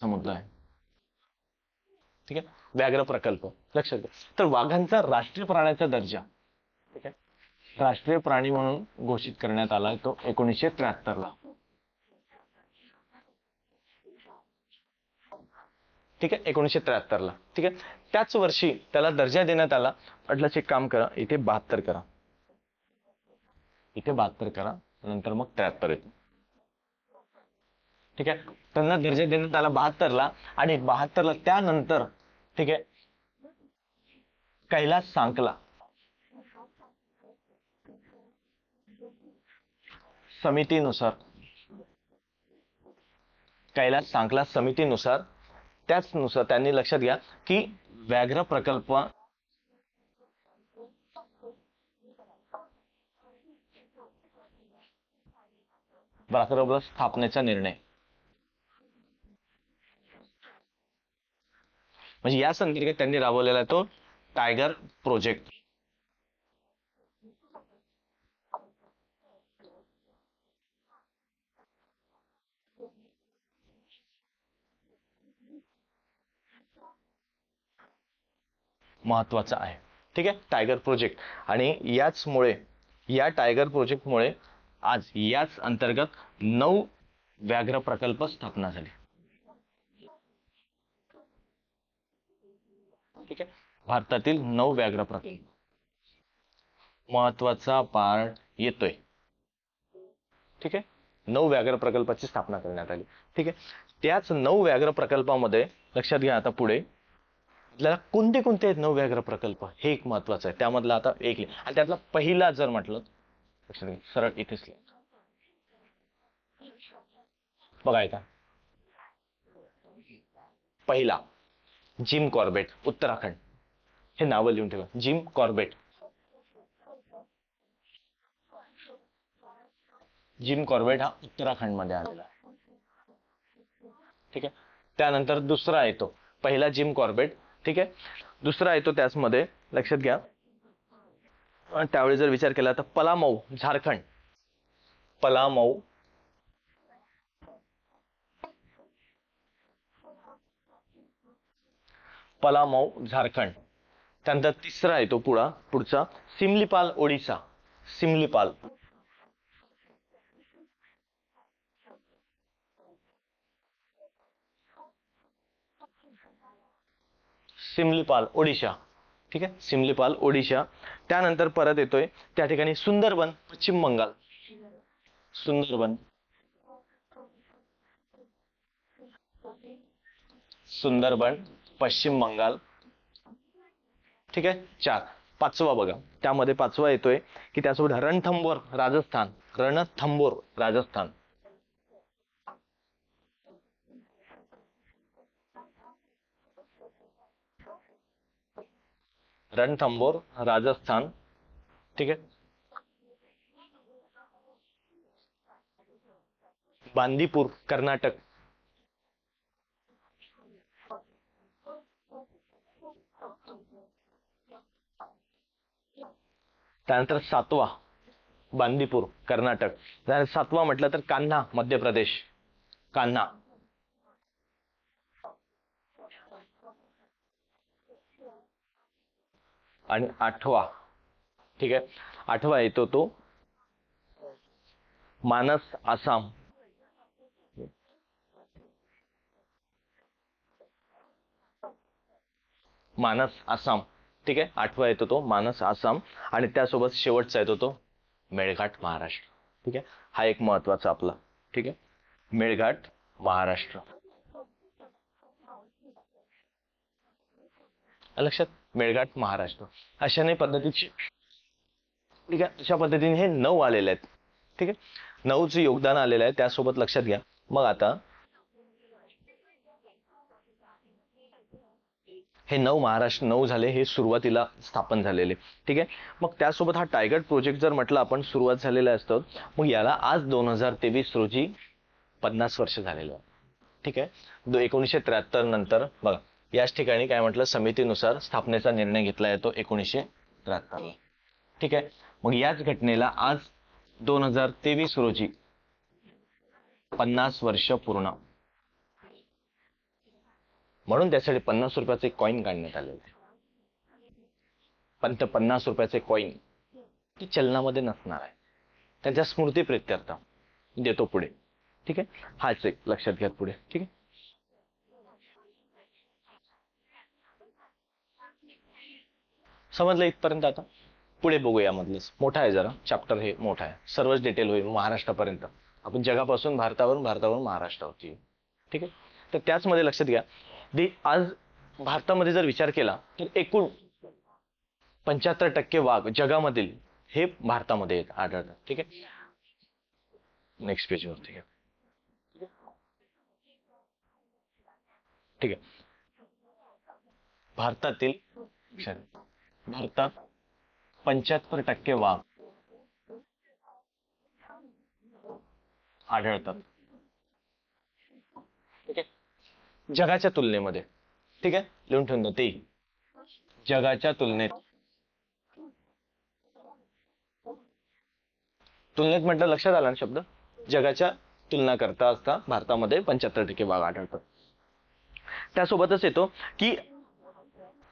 मुद्दा आहे. ठीक आहे, व्याघ्र प्रकल्प लक्षात घ्या. तर वाघांचा राष्ट्रीय प्राण्याचा दर्जा, ठीक आहे, राष्ट्रीय प्राणी म्हणून घोषित करण्यात आला तो 1973 ला. ठीक आहे, 1973 ला. ठीक आहे, त्याच वर्षी त्याला दर्जा देण्यात आला. म्हटलं एक काम करा, इथे 72 करा, इथे 72 करा, नंतर मग 73 येतो. ठीक आहे, त्यांना दर्जा देण्यात आला 72 ला. आणि 72 ला त्यानंतर, ठीक आहे, कैलास सांकला समितीनुसार, कैलास सांकला समितीनुसार, त्याचनुसार त्यांनी लक्षात घ्या की व्याघ्र प्रकल्प व्याघ्र स्थापनेचा निर्णय, म्हणजे या संदर्भात त्यांनी राबवलेला तो टायगर प्रोजेक्ट. महत्वाचा आहे. ठीक आहे, टायगर प्रोजेक्ट. आणि याचमुळे, या टायगर प्रोजेक्टमुळे आज याच अंतर्गत 9 व्याघ्र प्रकल्प स्थापना झाले. ठीक आहे, भारतातील 9 व्याघ्र प्रकल्प. महत्वाचा पार्ट येतोय. ठीक आहे, 9 व्याघ्र प्रकल्पाची स्थापना करण्यात आली. ठीक आहे, त्याच 9 व्याघ्र प्रकल्पामध्ये लक्षात घ्या आता पुढे आपल्याला कोणते कोणते आहेत 9 व्याघ्र प्रकल्प, हे एक महत्वाचं आहे. त्यामधला आता एक, आणि त्यातला पहिला जर म्हटलं लक्षात घ्या, सरळ इथेच बघा. का पहिला जिम कॉर्बेट, उत्तराखंड. हे नावं लिहून ठेवा, जिम कॉर्बेट. जिम कॉर्बेट हा उत्तराखंड मध्ये आलेला आहे. ठीक आहे, त्यानंतर दुसरा येतो, पहिला जिम कॉर्बेट. ठीक आहे, दुसरा येतो त्याचमध्ये लक्षात घ्या, त्यावेळी जर विचार केला तर पलामऊ, झारखंड. पलामऊ, पलामऊ झारखंड. त्यानंतर तिसरा येतो पुढचा सिमलीपाल, ओडिसा. सिमलीपाल, सिमलीपाल ओडिशा. ठीक आहे, सिमलीपाल ओडिशा. त्यानंतर परत येतोय त्या ठिकाणी सुंदरबन, पश्चिम बंगाल. सुंदरबन, सुंदरबन पश्चिम बंगाल. ठीक आहे, 4. पाचवा बघा, त्यामध्ये पाचवा येतोय की त्यासोबत रणथंबोर, राजस्थान. रणथंबोर, राजस्थान. रणथंबोर, राजस्थान. ठीक आहे, बांदीपूर, कर्नाटक. त्यानंतर 7वा बांदीपूर, कर्नाटक. त्यानंतर 7वा म्हटलं तर कान्हा, मध्य प्रदेश. कान्हा. आणि 8वा, ठीक आहे, 8वा येतो तो मानस, आसाम. मानस, आसाम. ठीक आहे, 8वा येतो तो मानस, आसाम. आणि त्यासोबत शेवटचा येतो तो मेळघाट, महाराष्ट्र. ठीक आहे, हा एक महत्वाचा आपला. ठीक आहे, मेळघाट, महाराष्ट्र. लक्षात, मेळघाट, महाराष्ट्र. अशाने पद्धतीची, ठीक आहे, अशा पद्धतीने हे 9 आलेले आहेत. ठीक आहे, 9चं योगदान आलेलं आहे, त्यासोबत लक्षात घ्या. मग आता हे 9 महाराष्ट्र 9 झाले, हे सुरुवातीला स्थापन झालेले. ठीक आहे, मग त्यासोबत हा टायगर प्रोजेक्ट जर म्हटलं आपण सुरुवात झालेलं असतं, मग याला आज 2023 रोजी 50 वर्ष झालेलं आहे. ठीक आहे, 1973 नंतर बघा, याच ठिकाणी काय म्हटलं, समितीनुसार स्थापनेचा निर्णय घेतला येतो 1973. ठीक आहे, मग याच घटनेला आज 2023 रोजी 50 वर्ष पूर्ण. म्हणून त्यासाठी 50 रुपयाचे कॉईन काढण्यात आलेले आहे. पण ते 50 रुपयाचे कॉईन ते चलनामध्ये नसणार आहे, त्यांच्या स्मृतीप्रित्यर्थ देतो पुढे. ठीक आहे, हाच एक लक्षात घ्या पुढे. ठीक आहे, समजलं इथपर्यंत? आता पुढे बघू, यामधलंच मोठा आहे जरा चॅप्टर, हे मोठा आहे, सर्वच डिटेल होईल महाराष्ट्रापर्यंत. आपण जगापासून भारतावरून, भारतावरून महाराष्ट्रावरती. ठीक आहे, तर त्याच मध्ये लक्षात घ्या, आज भारतामध्ये जर विचार केला तर एकूण 75% वाघ जगामधील हे भारतामध्ये आढळतात. ठीक आहे, नेक्स्ट पेज वर. ठीक आहे, ठीक आहे. भारतातील भारतात 75% वाघ आढळतात. ठीक आहे, जगाच्या तुलनेमध्ये. ठीक आहे, लिहून ठेवून द्या ते, जगाच्या तुलनेत. तुलनेत म्हटलं लक्षात आला ना शब्द, जगाच्या तुलना करता असता भारतामध्ये 75% वाघ आढळतात. त्यासोबतच येतो की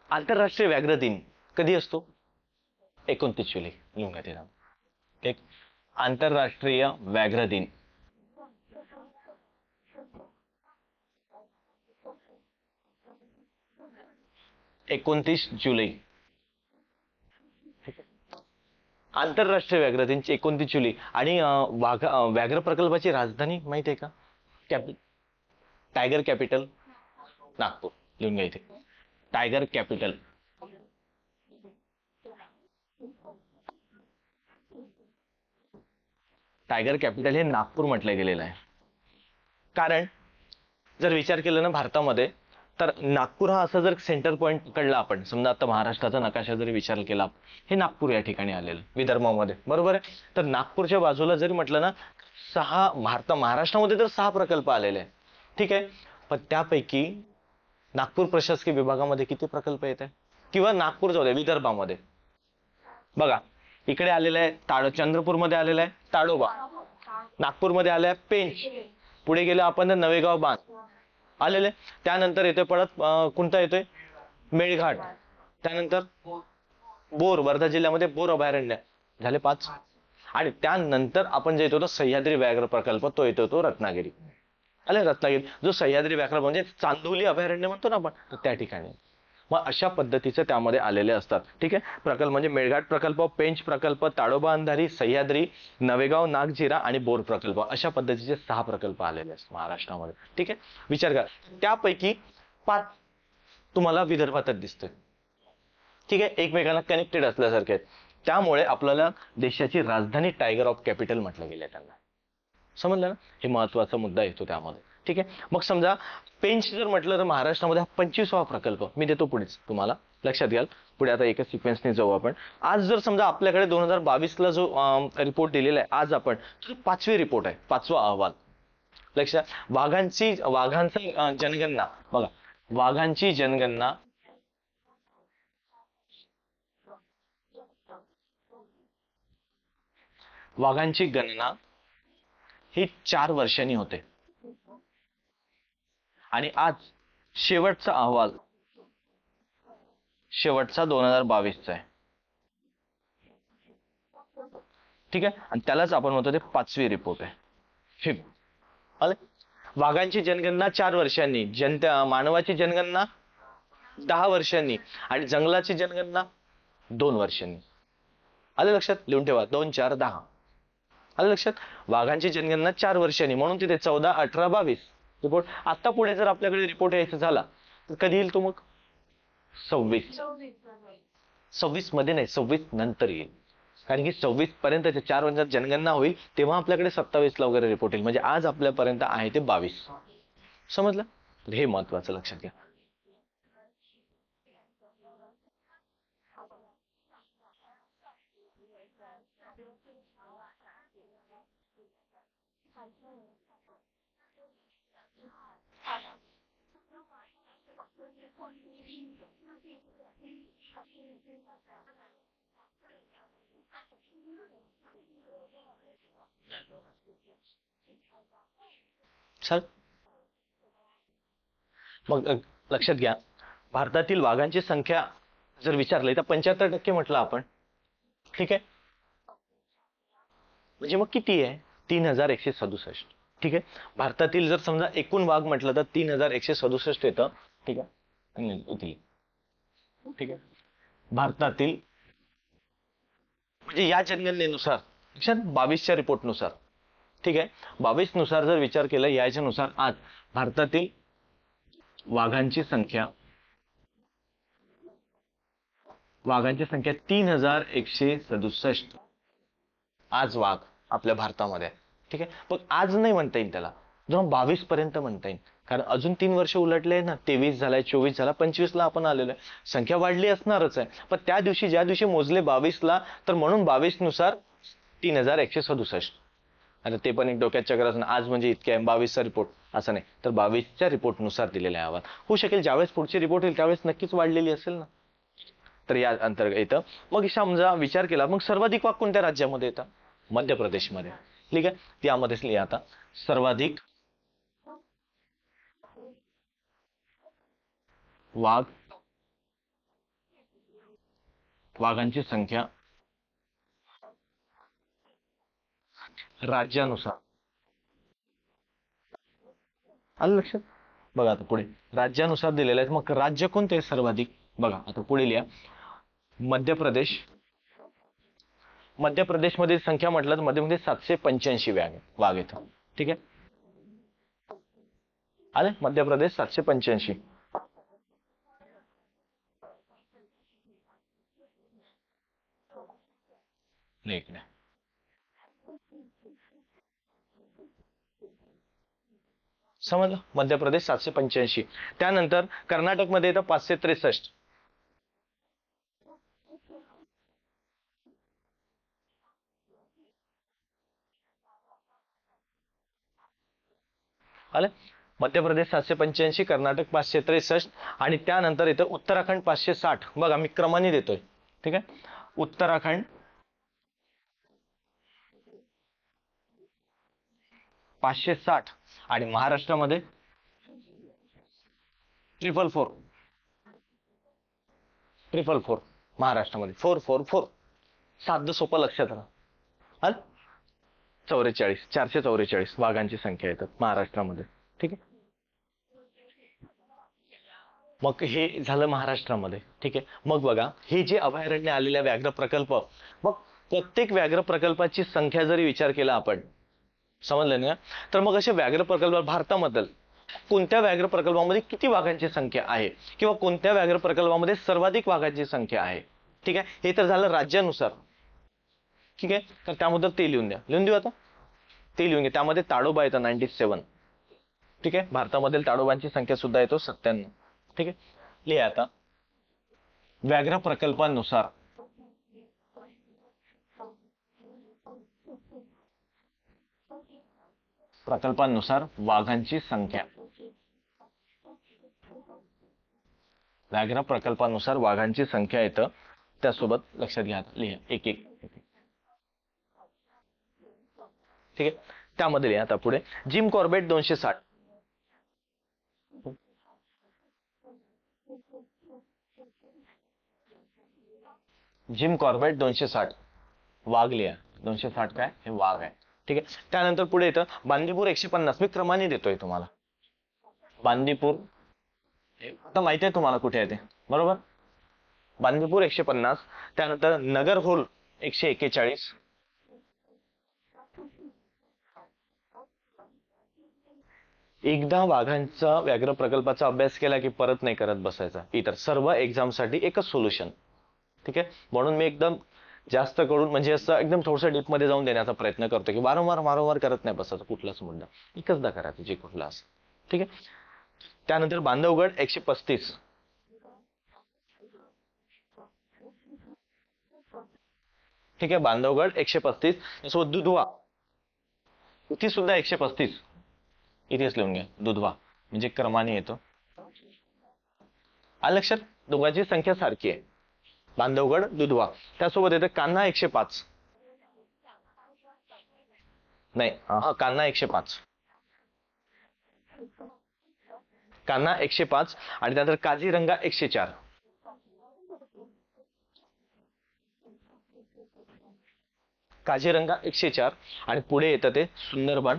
आंतरराष्ट्रीय व्याघ्र दिन कधी असतो? 29 जुलै. लिहून घ्या ते नाव. एक आंतरराष्ट्रीय व्याघ्र दिन 29 जुलै. आंतरराष्ट्रीय व्याघ्र दिन 29 जुलै. आणि व्याघ्र प्रकल्पाची राजधानी माहिती आहे का? Tiger capital Nagpur. लिहून घ्या इथे, टायगर कॅपिटल. टायगर कॅपिटल हे नागपूर म्हटलं गेलेलं आहे. कारण जर विचार केला ना भारतामध्ये, तर नागपूर हा असा जर सेंटर पॉईंट पकडला आपण, समजा आता महाराष्ट्राचा नकाशा जरी विचार केला, हे नागपूर या ठिकाणी आलेलं विदर्भामध्ये, बरोबर आहे. तर नागपूरच्या बाजूला जरी म्हटलं ना, महाराष्ट्रामध्ये तर 6 प्रकल्प आलेले आहेत. ठीक आहे, पण त्यापैकी नागपूर प्रशासकीय विभागामध्ये किती प्रकल्प येत आहे? किंवा नागपूर जाऊ द्या, विदर्भामध्ये बघा, इकडे आलेलं आहे चंद्रपूरमध्ये आलेलं आहे ताडोबा, नागपूरमध्ये आलं आहे पेंच, पुढे गेलो आपण तर नवेगाव बांध आलेले. त्यानंतर येतोय परत कोणता येतोय? मेळघाट. त्यानंतर बोर, वर्धा जिल्ह्यामध्ये बोर अभयारण्य. झाले 5. आणि त्यानंतर आपण जे येतो तो सह्याद्री व्याघ्र प्रकल्प, तो येतो तो रत्नागिरी. आले रत्नागिरी, जो सह्याद्री व्याघ्र म्हणजे चांदोली अभयारण्य म्हणतो ना आपण, तर त्या ठिकाणी. मग अशा पद्धतीचे त्यामध्ये आलेले असतात. ठीक आहे, प्रकल्प म्हणजे मेळघाट प्रकल्प, पेंच प्रकल्प, ताडोबा अंधारी, सह्याद्री, नवेगाव, नागझिरा आणि बोर प्रकल्प, अशा पद्धतीचे 6 प्रकल्प आलेले असतात महाराष्ट्रामध्ये. ठीक आहे, विचार करा, त्यापैकी 5 तुम्हाला विदर्भातच दिसतोय. ठीक आहे, एकमेकांना कनेक्टेड असल्यासारखे आहेत. त्यामुळे आपल्याला देशाची राजधानी टायगर ऑफ कॅपिटल म्हटलं गेलं त्यांना. समजलं ना, हे महत्वाचा मुद्दा येतो त्यामध्ये. ठीक आहे, मग समजा पेंच जर म्हटलं तर महाराष्ट्रामध्ये हा 25वा प्रकल्प. मी देतो पुढेच तुम्हाला, लक्षात घ्याल. पुढे आता एकच सिक्वेन्सने जाऊ आपण. आज जर समजा आपल्याकडे 2022ला जो रिपोर्ट दिलेला आहे आज आपण, तर 5वी रिपोर्ट आहे, 5वा अहवाल. लक्षात, वाघांचा जनगणना बघा, वाघांची जनगणना वाघांची गणना ही 4 वर्षांनी होते. आणि आज शेवटचा अहवाल, शेवटचा 2022चा आहे. ठीक आहे, आणि त्यालाच आपण म्हणतो ते 5वी रिपोर्ट आहे. आले, वाघांची जनगणना 4 वर्षांनी, मानवाची जनगणना 10 वर्षांनी, आणि जंगलाची जनगणना 2 वर्षांनी. आले लक्षात, लिहून ठेवा, 2 4 10. आलं लक्षात, वाघांची जनगणना 4 वर्षांनी, म्हणून तिथे 14 18 22 रिपोर्ट. आता पुढे जर आपल्याकडे रिपोर्ट यायचा झाला तर कधी येईल तो? मग 26 मध्ये नाही, 26 नंतर येईल. कारण की 26 पर्यंत 4 वर्षात जनगणना होईल, तेव्हा आपल्याकडे 27ला वगैरे रिपोर्ट येईल. म्हणजे आज आपल्यापर्यंत आहे ते 22. समजलं, हे महत्वाचं लक्षात घ्या. चल, मग लक्षात घ्या, भारतातील वाघांची संख्या जर विचारली तर 75% म्हटलं आपण. ठीक आहे, म्हणजे मग किती आहे? 3167. ठीक आहे, भारतातील जर समजा एकूण वाघ म्हटलं तर 3167 येतं. ठीक आहे, इथली. ठीक आहे, भारतातील म्हणजे या जनगणनेनुसार 22च्या रिपोर्टनुसार. ठीक आहे, 22 नुसार जर विचार केला याच्यानुसार आज भारतातील वाघांची संख्या 3167. आज वाघ आपल्या भारतामध्ये आहे. ठीक आहे, पण आज नाही म्हणता येईल त्याला, जेव्हा 22 पर्यंत म्हणता येईल. कारण अजून 3 वर्ष उलटले ना, 23 झालाय, 24 झाला, 25ला आपण आलेलो आहे. संख्या वाढली असणारच आहे, पण त्या दिवशी ज्या दिवशी मोजले 22ला, तर म्हणून 22 नुसार 3167. आता ते पण एक डोक्यात चक्र असणं, आज म्हणजे इतके आहे 22चा रिपोर्ट असं नाही, तर 22च्या रिपोर्ट नुसार दिलेला आहे अहवाल. होऊ शकेल ज्यावेळेस पुढची रिपोर्ट येईल त्यावेळेस नक्कीच वाढलेली असेल ना. तर या अंतर्गत येतं. मग समजा विचार केला, मग सर्वाधिक वाघ कोणत्या राज्यामध्ये येतात? मध्य प्रदेशमध्ये. ठीक आहे, त्यामध्येच लिहा आता, सर्वाधिक वाघ वाघांची संख्या राज्यानुसार. आलं लक्षात? बघा आता पुढे राज्यानुसार दिलेलं आहे, मग राज्य कोणते आहे सर्वाधिक? बघा आता पुढे लिहा, मध्य प्रदेश. मध्य प्रदेशमध्ये संख्या म्हटलं तर मध्ये 785 वाघ येतं. ठीक आहे, आले मध्य प्रदेश 785. इकडे समजलं, मध्य प्रदेश 785. त्यानंतर कर्नाटकमध्ये येतं 563. आलं, मध्य प्रदेश 785, कर्नाटक 563, आणि त्यानंतर येतं उत्तराखंड 560. बघा मी क्रमाने देतोय. ठीक आहे, उत्तराखंड 560, आणि महाराष्ट्रामध्ये 444. 444 महाराष्ट्रामध्ये 444. साधं सोपं लक्षात राहा. आलं, 444 वाघांची संख्या येतात महाराष्ट्रामध्ये. ठीक आहे, मग हे झालं महाराष्ट्रामध्ये. ठीक आहे, मग बघा हे जे अभयारण्य आलेल्या व्याघ्र प्रकल्प, मग प्रत्येक व्याघ्र प्रकल्पाची संख्या जरी विचार केला आपण, समजलं ना, तर मग असे व्याघ्र प्रकल्प भारतामधील कोणत्या व्याघ्र प्रकल्पामध्ये किती वाघांची संख्या आहे, किंवा कोणत्या व्याघ्र प्रकल्पामध्ये सर्वाधिक वाघांची संख्या आहे. ठीक आहे, हे तर झालं राज्यानुसार. ठीक आहे, तर त्याबद्दल ते लिहून द्या. लिहून देऊ आता, ते लिहून घ्या. त्यामध्ये ताडोबा येतं 97. ठीक आहे, भारतामधील ताडोबांची संख्या सुद्धा येतो 97. ठीक आहे, लिहा आता, व्याघ्र प्रकल्पानुसार वाघांची संख्या. व्याघ्र प्रकल्पानुसार वाघांची संख्या येतं, त्यासोबत लक्षात घ्या, लिहा एक एक. ठीक आहे, त्यामध्ये लिहा आता पुढे, जिम कॉर्बेट 260. जिम कॉर्बेट 260 वाघ लिहा. 260 काय, हे वाघ आहे. ठीक आहे, त्यानंतर पुढे येतं बांदीपूर 150. मी क्रमाने देतोय तुम्हाला. बांदीपूर आता माहिती आहे तुम्हाला कुठे आहे ते, बरोबर. बांदीपूर 150, त्यानंतर नगरहोल 141. एकदा वाघांचा व्याघ्र प्रकल्पाचा अभ्यास केला की परत नाही करत बसायचा. इतर सर्व एक्झामसाठी एकच सोल्युशन. ठीक आहे, म्हणून मी एकदम जास्त करून म्हणजे असं एकदम थोडंसं डीप मध्ये जाऊन देण्याचा प्रयत्न करतो, की वारंवार वारंवार करत नाही बसायचं कुठलाच मुद्दा, एकचदा करायचं जे कुठला असं. ठीक आहे, त्यानंतर बांधवगड 135. ठीक आहे, बांधवगड 135. त्यासोबत दुधवा, इथे सुद्धा 135. इथेच लिहून घ्या, दुधवा म्हणजे क्रमाने येतो. आलं लक्षात, दोघांची संख्या सारखी आहे, बांधवगड दुधवा. त्यासोबत येतं कान्हा 105. नाही, हा कान्हा 105. कान्हा 105 आणि त्यानंतर काझीरंगा 104. काझीरंगा 104 आणि पुढे येतं ते सुंदरबन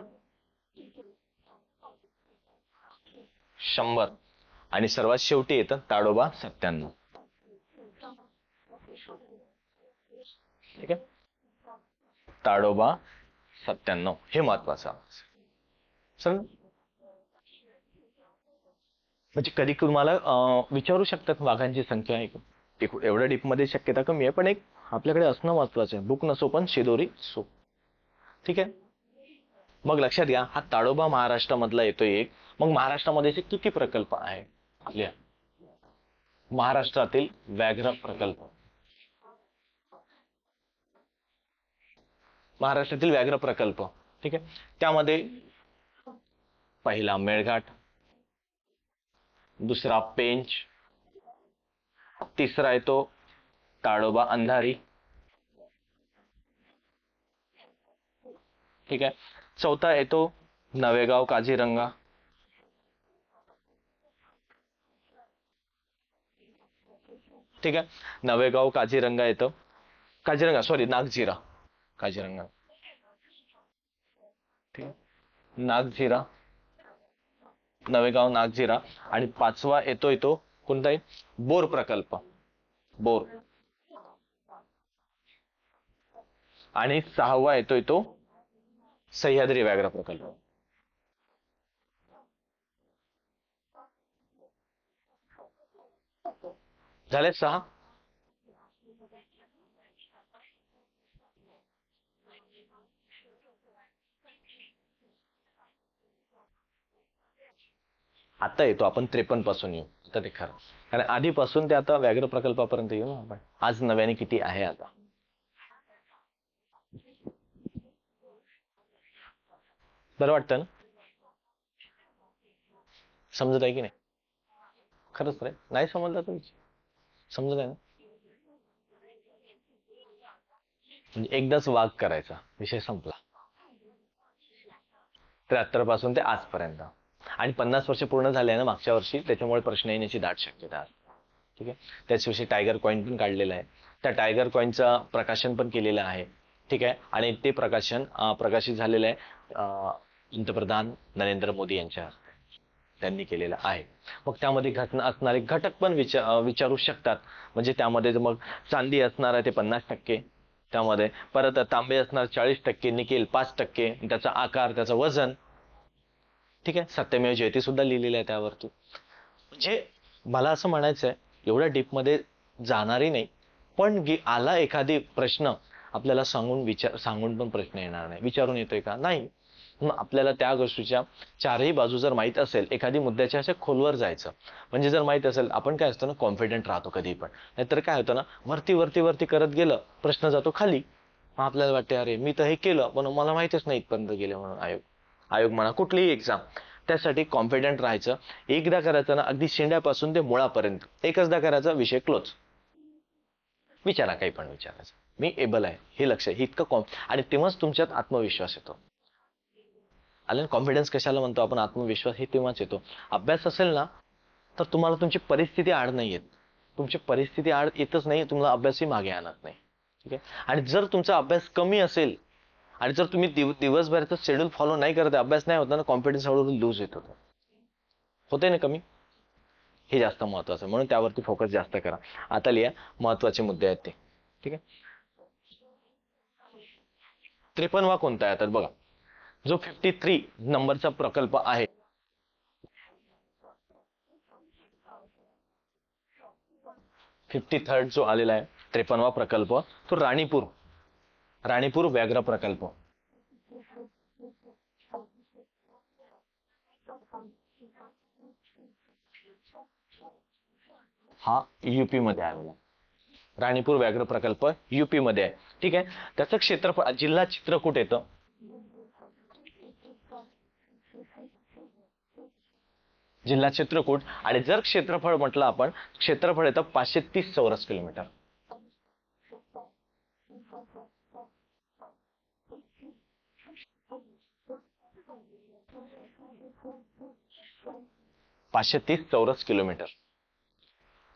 100 आणि सर्वात शेवटी येतं ताडोबा 97. ठीक आहे, ताडोबा 97 हे महत्वाचं. सर म्हणजे कधी तुम्हाला विचारू शकतात वाघांची संख्या आहे, एवढ्या डीप मध्ये शक्यता कमी आहे, पण एक आपल्याकडे असणं महत्वाचं आहे. बुक नसो पण शिदोरी सो. ठीक आहे, मग लक्षात घ्या हा ताडोबा महाराष्ट्रामधला येतोय एक. मग महाराष्ट्रामध्ये असे किती प्रकल्प आहे आपल्या महाराष्ट्रातील व्याघ्र प्रकल्प. महाराष्ट्रातील व्याघ्र प्रकल्प, ठीक आहे, त्यामध्ये पहिला मेळघाट, दुसरा पेंच, तिसरा येतो ताडोबा अंधारी, ठीक आहे, चौथा येतो नवेगाव काझीरंगा, ठीक आहे, नवेगाव काझीरंगा येतं, काझीरंगा सॉरी नागझिरा, काझीरंगा, ठीक आहे, नागझिरा, नवेगाव नागझिरा आणि पाचवा येतोय तो कोणता आहे, बोर प्रकल्प, बोर, आणि सहावा येतोय तो सह्याद्री व्याघ्र प्रकल्प. झाले 6. आता येतो आपण 53 पासून येऊ. आता ते खरं, कारण आधीपासून ते आता व्याघ्र प्रकल्पापर्यंत येऊ ना आपण. आज नव्याने किती आहे आता. बरं वाटतं ना, समजत आहे की नाही. खरंच रे, नाही समजलं तर समजत आहे ना. म्हणजे एकदाच वाघ करायचा विषय संपला. 73 पासून ते आजपर्यंत, आणि 50 वर्ष पूर्ण झाले आहे ना मागच्या वर्षी, त्याच्यामुळे प्रश्न येण्याची दाट शक्यता आहे. ठीक आहे, त्याच्याविषयी टायगर कॉइन पण काढलेला आहे. त्या टायगर कॉइनचं प्रकाशन पण केलेलं आहे. ठीक आहे, आणि ते प्रकाशन प्रकाशित झालेलं आहे पंतप्रधान नरेंद्र मोदी यांच्या हस्ते त्यांनी केलेलं आहे. मग त्यामध्ये असणारे घटक पण विचारू शकतात. म्हणजे त्यामध्ये मग चांदी असणार आहे ते 50%, त्यामध्ये परत तांबे असणार 40%, निकेल 5%, त्याचा आकार, त्याचं वजन. ठीक आहे, सत्यमेव जयते सुद्धा लिहिलेलं आहे त्यावरती. म्हणजे मला असं म्हणायचं आहे, एवढ्या डीप मध्ये जाणारही नाही, पण आला एखादी प्रश्न आपल्याला सांगून पण प्रश्न येणार नाही. विचारून येतोय का नाही, मग आपल्याला त्या गोष्टीच्या चारही बाजू जर माहित असेल, एखादी मुद्द्याच्या अशा खोलवर जायचं. म्हणजे जर माहित असेल, आपण काय असतं ना, कॉन्फिडंट राहतो कधी पण. नाहीतर काय होतं ना, वरती वरती वरती करत गेलं, प्रश्न जातो खाली. मग आपल्याला वाटते अरे मी तर हे केलं पण मला माहितच नाही इथपर्यंत गेले म्हणून. आयोग म्हणा कुठलीही एक्झाम, त्यासाठी कॉन्फिडंट राहायचं. एकदा करायचं ना, अगदी शेंड्यापासून ते मुळापर्यंत एकचदा करायचा, विषय क्लोज. विचारा काही पण विचारायचं, मी एबल आहे हे लक्ष आहे, इतकं आणि तेव्हाच तुमच्यात आत्मविश्वास येतो. आलं कॉन्फिडन्स कशाला म्हणतो आपण, आत्मविश्वास हे तेव्हाच येतो. अभ्यास असेल ना, तर तुम्हाला तुमची परिस्थिती आड नाही येत. तुमची परिस्थिती आड येतच नाही, तुम्हाला अभ्यासही मागे आणत नाही. ठीक आहे, आणि जर तुमचा अभ्यास कमी असेल आणि जर तुम्ही दिवसभराचं शेड्यूल फॉलो नाही करत, अभ्यास नाही होता ना, कॉन्फिडन्स हळूहळू लूज येतो, होते ना कमी. हे जास्त महत्वाचं, म्हणून त्यावरती फोकस जास्त करा. आता लिहा महत्वाचे मुद्दे आहेत ते. ठीक आहे, 53वा कोणता आहे आता बघा. जो 53 नंबरचा प्रकल्प आहे, 53rd जो आलेला आहे 53वा प्रकल्प, तो राणीपूर व्याघ्र प्रकल्प. हा युपी मध्ये आलेला राणीपूर व्याघ्र प्रकल्प युपी मध्ये आहे. ठीक आहे, त्याचं क्षेत्रफळ, जिल्हा चित्रकूट येतं. जिल्हा चित्रकूट, आणि जर क्षेत्रफळ म्हटलं आपण, क्षेत्रफळ येतं 530 चौरस किलोमीटर. 530 चौरस किलोमीटर.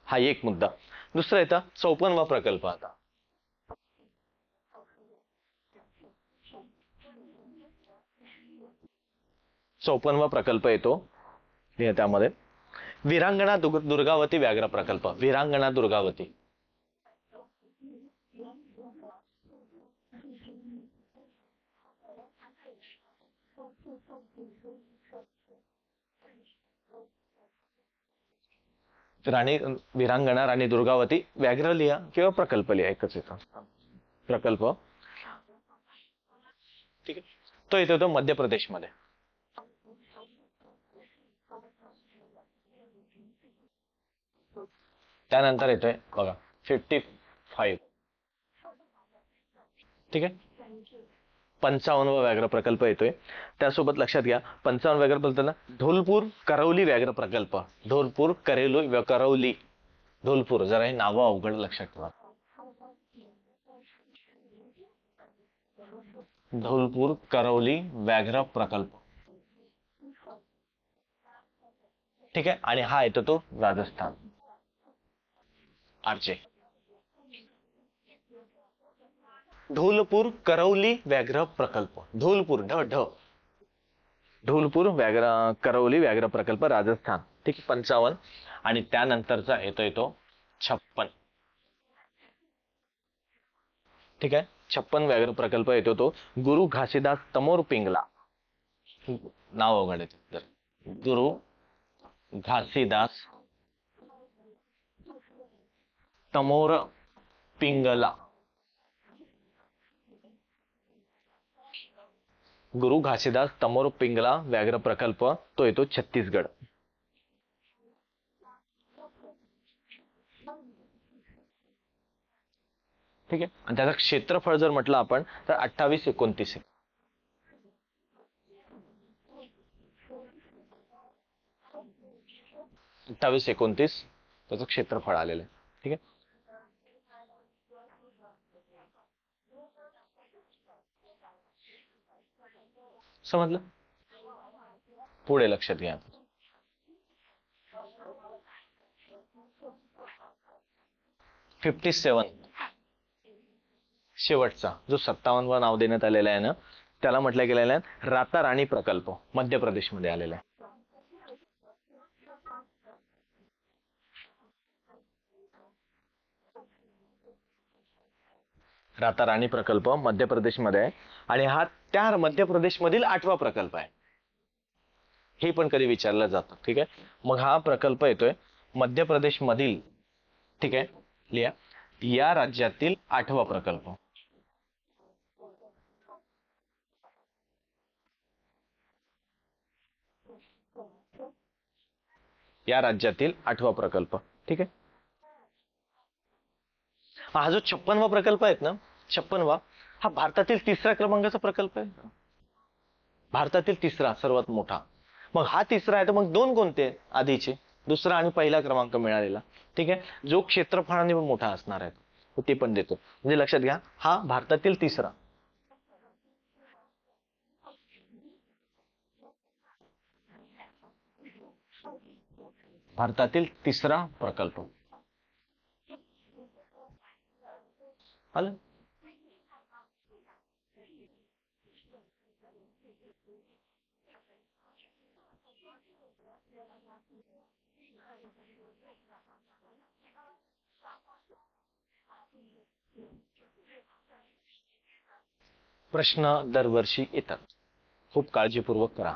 हा एक मुद्दा. दुसरा येतं 54वा प्रकल्प. आता 54वा प्रकल्प येतो त्यामध्ये वीरांगणा दुर्गावती व्याघ्र प्रकल्प. वीरांगणा दुर्गावती. राणी वीरांगणा राणी दुर्गावती व्याघ्र लिहा किंवा प्रकल्प लिहा, एकच येतो प्रकल्प. ठीक आहे, तो येतो मध्य प्रदेशमध्ये. त्यानंतर येतोय बघा 55. ठीक आहे, 55वा व्याघ्र प्रकल्प येतोय. त्यासोबत लक्षात घ्या 55 व्याघ्र प्रकल्प धोलपूर करौली व्याघ्र प्रकल्प. धोलपूर करौली. धोलपूर, जरा हे नावं अवघड, लक्षात ठेवा. धोलपूर करौली व्याघ्र प्रकल्प. ठीक आहे, आणि हा येतो तो राजस्थान. आरचे. धोलपूर करौली व्याघ्र प्रकल्प. धोलपूर ढ धोलपूर करौली व्याघ्र प्रकल्प राजस्थान. ठीक आहे, 55. आणि त्यानंतरचा येतो 56. ठीक आहे, 56 व्याघ्र प्रकल्प येतो तो गुरु घासीदास तमोर पिंगला. नाव अवघड आहे. गुरु घासीदास तमोर पिंगला. गुरु घासीदास तमोर पिंगला व्याघ्र प्रकल्प, तो येतो छत्तीसगड. ठीक आहे, आणि त्याचं क्षेत्रफळ जर म्हटलं आपण तर 28-29 आहे. 28-29 त्याचं क्षेत्रफळ आलेलं आहे. ठीक आहे, समजलं. पुढे लक्षात घ्या 57. शेवटचा जो 57वा नाव देण्यात आलेला आहे ना, त्याला म्हटलं गेलेलं आहे राता राणी प्रकल्प. मध्य प्रदेशमध्ये आलेला आहे. राता राणी प्रकल्प मध्य प्रदेशमध्ये आहे, आणि हा त्या मध्य प्रदेशमधील 8वा प्रकल्प आहे. हे पण कधी विचारलं जातं. ठीक आहे, मग हा प्रकल्प येतोय मध्य प्रदेश मधील. ठीक आहे, लिहा या राज्यातील 8वा प्रकल्प. या राज्यातील 8वा प्रकल्प. ठीक आहे, हा जो 56वा प्रकल्प आहेत ना, 56वा हा भारतातील 3ऱ्या क्रमांकाचा प्रकल्प आहे. भारतातील 3रा सर्वात मोठा. मग हा 3रा आहे तर मग 2 कोणते आधीचे? दुसरा आणि पहिला क्रमांक मिळालेला. ठीक आहे, जो क्षेत्रफळाने मोठा असणार आहे ते पण देतो. म्हणजे लक्षात घ्या हा भारतातील 3रा. भारतातील 3रा प्रकल्प आलं. प्रश्न दरवर्षी येतात, खूप काळजीपूर्वक करा.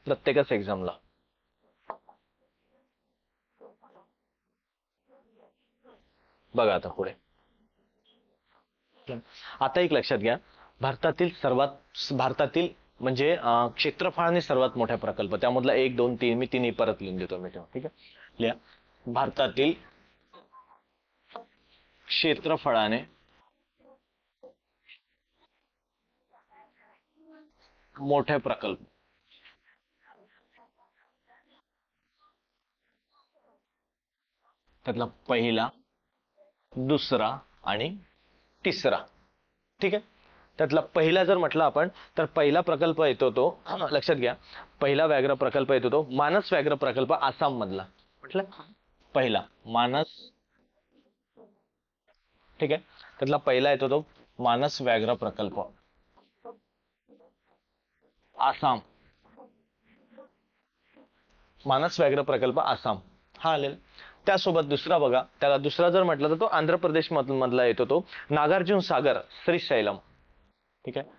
प्रत्येकच एक्झामला. बघा आता पुढे. आता एक लक्षात घ्या, भारतातील म्हणजे क्षेत्रफळाने सर्वात मोठा प्रकल्प, त्यामधला 1, 2, 3 मी तिन्ही परत लिहून देतो मी. ठीक आहे, लिहा भारतातील क्षेत्रफळाने मोठे प्रकल्प. त्यातला पहिला, दुसरा आणि 3रा. ठीक आहे, त्यातला पहिला जर म्हटलं आपण तर पहिला प्रकल्प येतो तो लक्षात घ्या, पहिला व्याघ्र प्रकल्प येतो तो मानस व्याघ्र प्रकल्प आसाम मधला. म्हटलं पहिला मानस, ठीक आहे. त्यातला पहिला येतो तो मानस व्याघ्र प्रकल्प आसाम, मानस व्याघ्र प्रकल्प आसाम हा आलेला. त्यासोबत दुसरा बघा, त्याला दुसरा जर म्हटलं तर तो आंध्र प्रदेश मधला येतो तो नागार्जुन सागर श्रीशैलम. ठीक आहे,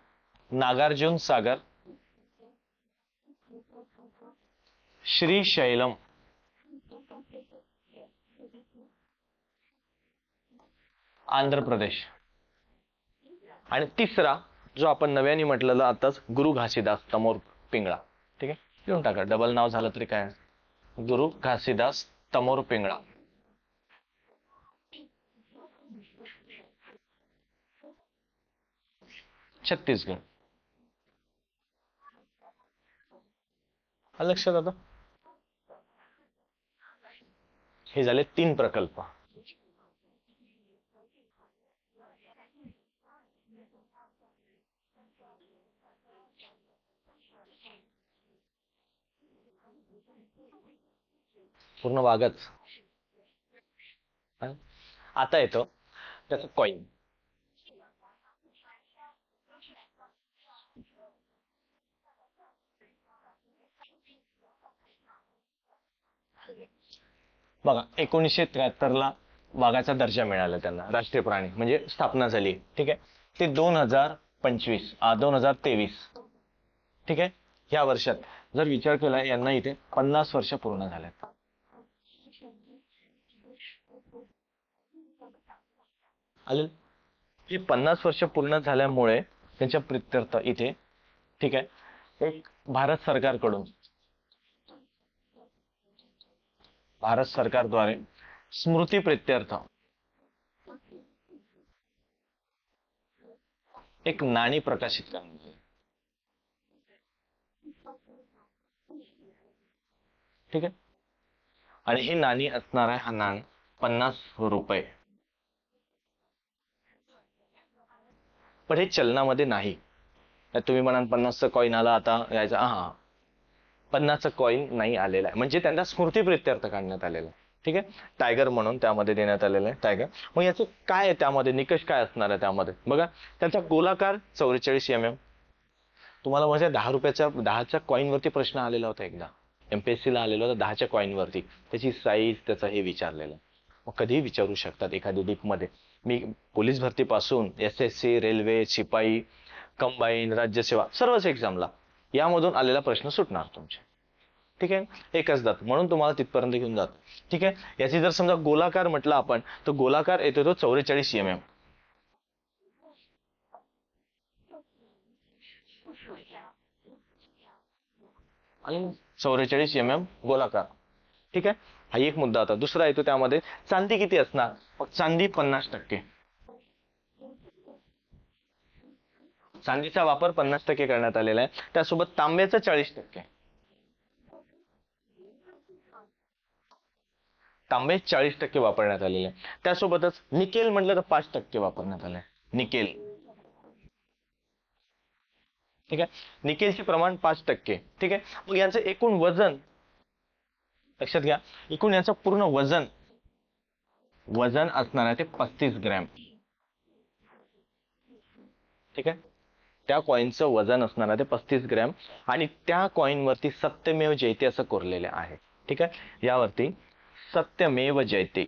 नागार्जुन सागर श्रीशैलम आंध्र प्रदेश. आणि तिसरा जो आपण नव्याने म्हटलेला आताच गुरु घासीदास तमोर पिंगळा. ठीक आहे, लिहून टाका, डबल नाव झालं तरी काय, गुरु घासीदास तमोर पिंगळा. छत्तीसगड. लक्षात आता हे झाले 3 प्रकल्प. पूर्ण वागच. आता येतो त्याचं कॉइन. बघा 1973 ला वाघाचा दर्जा मिळाला त्यांना, राष्ट्रीय प्राणी म्हणजे स्थापना झाली. ठीक आहे, ते 2025 2023, ठीक आहे, ह्या वर्षात जर विचार केला यांना इथे 50 वर्ष पूर्ण झाल्यात. आले, हे 50 वर्ष पूर्ण झाल्यामुळे त्यांच्या प्रित्यर्थ इथे, ठीक आहे, एक भारत सरकारद्वारे स्मृती प्रित्यर्थ एक नाणी प्रकाशित करण्यात आली. ठीक आहे, आणि ही नाणी असणार आहे, हा नाणी 50 रुपये. पण हे चलनामध्ये नाही. तुम्ही म्हणाल 50चा कॉईन आला आता यायचा, हा 50चा कॉईन नाही आलेला आहे, म्हणजे त्यांना स्मृती प्रित्यर्थ काढण्यात आलेला आहे. ठीक आहे, टायगर म्हणून त्यामध्ये देण्यात आलेलं आहे टायगर. मग याचं काय आहे, त्यामध्ये निकष काय असणार आहे त्यामध्ये बघा. त्यांचा गोलाकार 44 mm. तुम्हाला म्हणजे 10 रुपयाच्या 10च्या कॉईन वरती प्रश्न आलेला होता एकदा, MPSC ला आलेला होता 10च्या कॉईन वरती, त्याची साईज त्याचा हे विचारलेलं. मग कधीही विचारू शकतात एखादी डीप मध्ये. मी पोलीस भरती पासून SSC, रेल्वे, शिपाई, कंबाईन, राज्यसेवा सर्वच एक्झामला यामधून आलेला प्रश्न सुटणार तुमचे. ठीक आहे, एकच दात म्हणून तुम्हाला तिथपर्यंत घेऊन जातो. ठीक आहे, याची जर समजा गोलाकार म्हटलं आपण तर गोलाकार येतो तो 44 mm. आणि 44 mm गोलाकार. ठीक आहे, हा एक मुद्दा होता. दुसरा येतो त्यामध्ये चांदी किती असणार, मग चांदी 50%. चांदीचा वापर 50% करण्यात आलेला आहे. त्यासोबत तांब्याचा 40%. तांबे 40% वापरण्यात आलेले आहे. त्यासोबतच निकेल म्हटलं तर 5% वापरण्यात आलंय, निकेल. ठीक आहे, निकेलचे प्रमाण 5%. ठीक आहे, मग यांचं एकूण वजन लक्षात घ्या, एकूण याचं पूर्ण वजन वजन असणार आहे ते 35 ग्रॅम. ठीक आहे, त्या कॉईनचं वजन असणार आहे ते 35 ग्रॅम. आणि त्या कॉईन वरती सत्यमेव जयते असं कोरलेलं आहे. ठीक आहे, यावरती सत्यमेव जयते.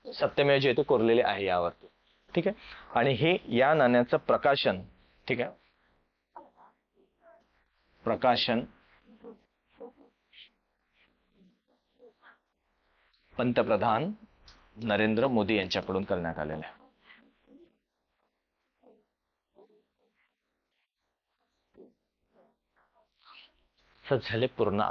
सत्यमेव जयते कोरलेले आहे यावरती. ठीक आहे, आणि हे या नाण्याचं प्रकाशन, ठीक आहे, प्रकाशन पंतप्रधान नरेंद्र मोदी यांच्याकडून करण्यात आलेलं आहे. झाले पूर्ण.